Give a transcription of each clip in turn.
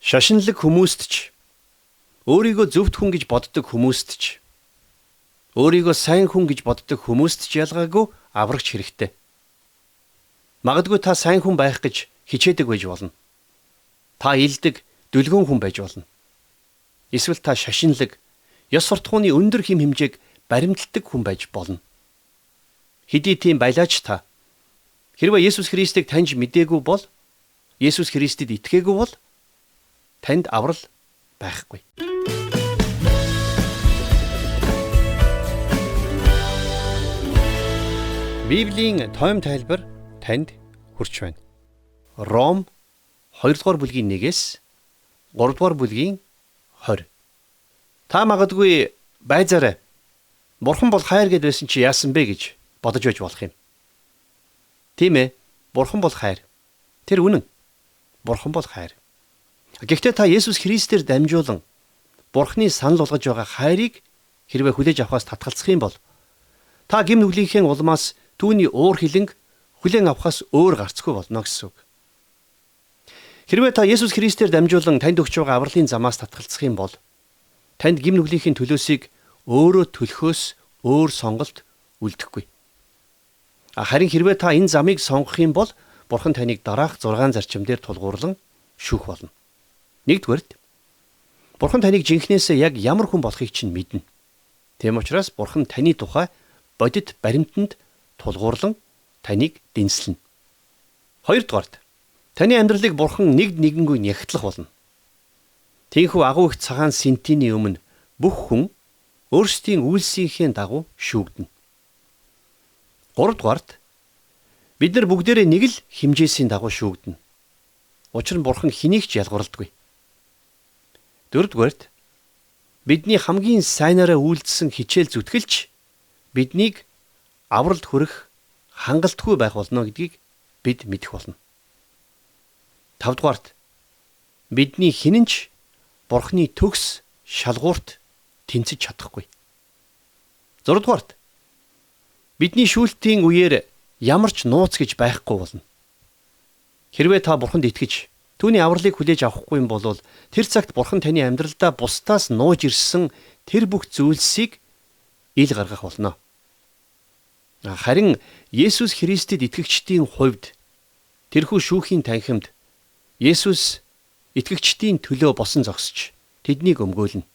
Шашинлаг хүмүүст ч, өөрийгөө зөвхт хүн гэж боддог хүмүүст ч, өөрийгөө сайн хүн гэж боддог хүмүүст ч ялгаагүй аврагч хэрэгтэй. Магадгүй та сайн хүн байх гэж хичээдэг байж болно. Та илдэг, дүлгөөн хүн байж болно. Эсвэл та шашинлаг, ёс суртахууны өндөр хэм хэмжээг баримталдаг хүн байж болно. Хэдий тийм байлаач та хэрвээ Есүс Христийг таньж мдээгүй бол, Есүс Христэд итгээгүй бол танд аврал байхгүй. Библийн тойм тайлбар танд хүрч байна. Ром 2-р бүлгийн 1-ээс 3-р бүлгийн 20. Та магадгүй байзаараа Бурхан бол хайр гэд байсан чи яасан бэ гэж бодож байж болох юм. Тийм ээ, Бурхан бол хайр. Тэр үнэн. Бурхан бол хайр. Гэхдээ та Есүс Христээр дамжуулан Бурханы санал болгож байгаа хайрыг хэрвээ хүлээж авахаас татгалзах юм бол та гим нүглийнхээ улмаас түүний уур хилэнг хүлээн авахаас өөр гарцгүй болно гэсэн үг. Хэрвээ та Есүс Христээр дамжуулан танд өгч байгаа авралын замаас татгалзах юм бол танд гим нүглийн төлөөсийг өөрөө төлөхөөс өөр сонголт үлдэхгүй. Харин хэрвээ та энэ замыг сонгох юм бол Бурхан таныг дараах 6 зарчим дээр тулгуурлан шүүх болно. Нэгдүгээрт Бурхан таныг жинхнээсээ яг ямар хүн болохыг чинь мэднэ. Тийм учраас Бурхан таны тухай бодит баримтанд тулгуурлан таныг дэнслэнэ. Хоёрдугаарт таны амьдралыг Бурхан нэгэнгүй нягтлах болно. Тийхүү агуу их цагаан сентиний өмнө бүх хүн өөрсдийн үйлсийнхээ дагуу шүүгдэнэ. Гуравдугаарт бид нар бүгдээрээ нэг л хэмжээсийн дагуу шүүгдэнэ. Учир нь Бурхан хэнийг ч ялгуурлдаггүй. Дөрөвдүгээрт бидний хамгийн сайнаараа үйлдсэн хичээл зүтгэлч биднийг авралд хүрэх хангалтгүй байх болно гэдгийг бид мэдэх болно. Тавдугаарт бидний хинэнч Бурханы төгс шалгуурт тэнцэж чадахгүй. Зурдугаарт бидний шүүлтийн үеэр ямар ч нууц гэж байхгүй болно. Хэрвээ та Бурханд итгэж түүний авралыг хүлээж авахгүй юм бол тэр цагт Бурхан таны амьдралдаа бусдаас нууж ирсэн тэр бүх зүйлсийг ил гаргах болно. Харин Есүс Христэд итгэгчдийн хувьд тэрхүү шүүхийн танхимд Есүс итгэгчдийн төлөө босон зогсож тэднийг өмгөөлнө.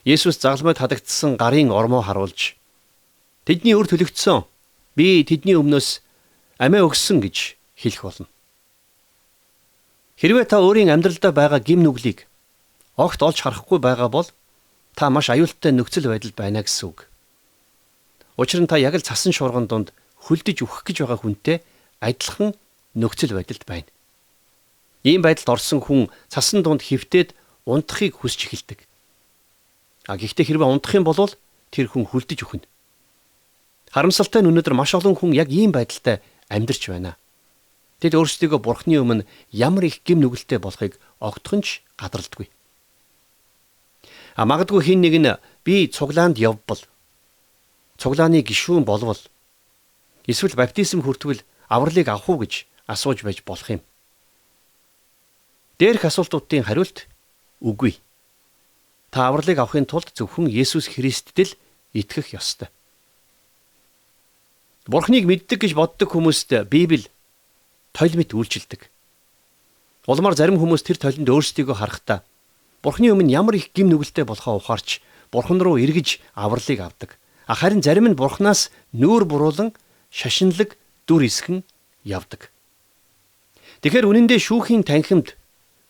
Есүс загламад хадагдсан гарын ормоо харуулж тэдний өр төлөгдсөн, би тэдний өмнөөс амиа өгсөн гэж хэлэх болно. Хэрвээ та өөрийн амьдралдаа байгаа гим нүглийг огт олж харахгүй байгаа бол та маш аюултай нөхцөл байдалд байна гэсэн үг. Учир нь та яг л цасан шуурган донд хөлдөж үхэх гэж байгаа хүнтэй адилхан нөхцөл байдалд байна. Ийм байдалд орсон хүн цасан донд хөвтөд унтахыг хүсч эхэлдэг. Гэхдээ хэрвээ унтах юм бол тэр хүн хөлдөж үхнэ. Харамсалтай нь өнөөдөр маш олон хүн яг ийм байдалтай амьдарч байна. Тэд өөрсдийгөө Бурханы өмнө ямар их гим нүгэлтэй болохыг огтхонч гадралдаггүй. Магадгүй хэн нэг нь би цуглаанд явбал, цуглааны гишүүн болвол, эсвэл баптизм хүртвэл авралыг авах уу гэж асууж байж болох юм. Дээрх асуултуудын хариулт үгүй. Та авралыг авахын тулд зөвхөн Есүс Христэд л итгэх ёстой. Бурхныг мэддэг гэж боддог хүмүүст Библи толимт үйлчилдэг. Улмаар зарим хүмүүс тэр толинд өөрсдийгөө харахтаа Бурхны өмнө ямар их гим нүгэлтэй болохоо ухаарч Бурхан руу эргэж авралыг авдаг. Харин зарим нь Бурханаас нүүр буруулан шашинлаг дүр исгэн явдаг. Тэгэхээр үнэндээ шүүхийн танхимд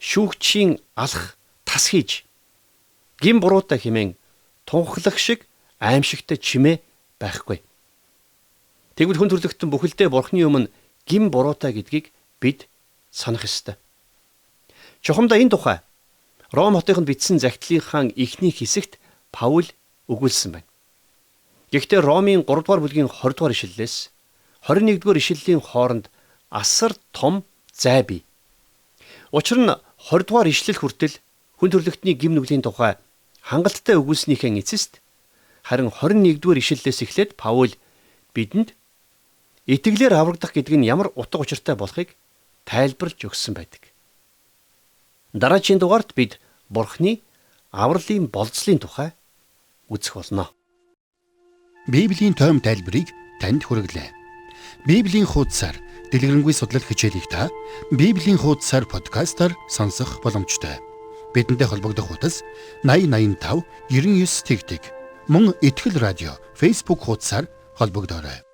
шүүгчийн алах тас хийж гим буруутай хэмээн тунхлах шиг аимшигтай чимээ байхгүй. Тэгвэл хүн төрлөختөн бүхэлдээ Бурхны өмнө гим буруутай гэдгийг бид санах ёстой. Чухамдаа энэ тухай Ром хотынд бичсэн захидлынхаа эхний хэсэгт Паул өгүүлсэн байна. Гэхдээ Ромын 3-р бүлгийн 20-р ишлэлээс 21-р ишлэлийн хооронд асар том зай бий. Учир нь 20-р ишлэл хүртэл хүн төрлөختний гим нүглийн тухай хангалттай өгүүлснийхээ эцэст харин 21-р ишлэлээс эхлээд Паул бидэнд итгэлээр аврагдах гэдэг нь ямар утга учиртай болохыг тайлбарлаж өгсөн байдаг. Дараагийн дугаарт бид Бурхны авралын болцлын тухай үзэх болно. Библийн тойм тайлбарыг танд хүргэлээ. Библийн хуудасаар дэлгэрэнгүй судлал хичээлийг та Библийн хуудасаар подкастаар сонсох боломжтой. Бидэнтэй холбогдох хуудас 8085 99 тэгтэг. Мөн Итгэл радио Facebook хуудасаар холбогдоорой.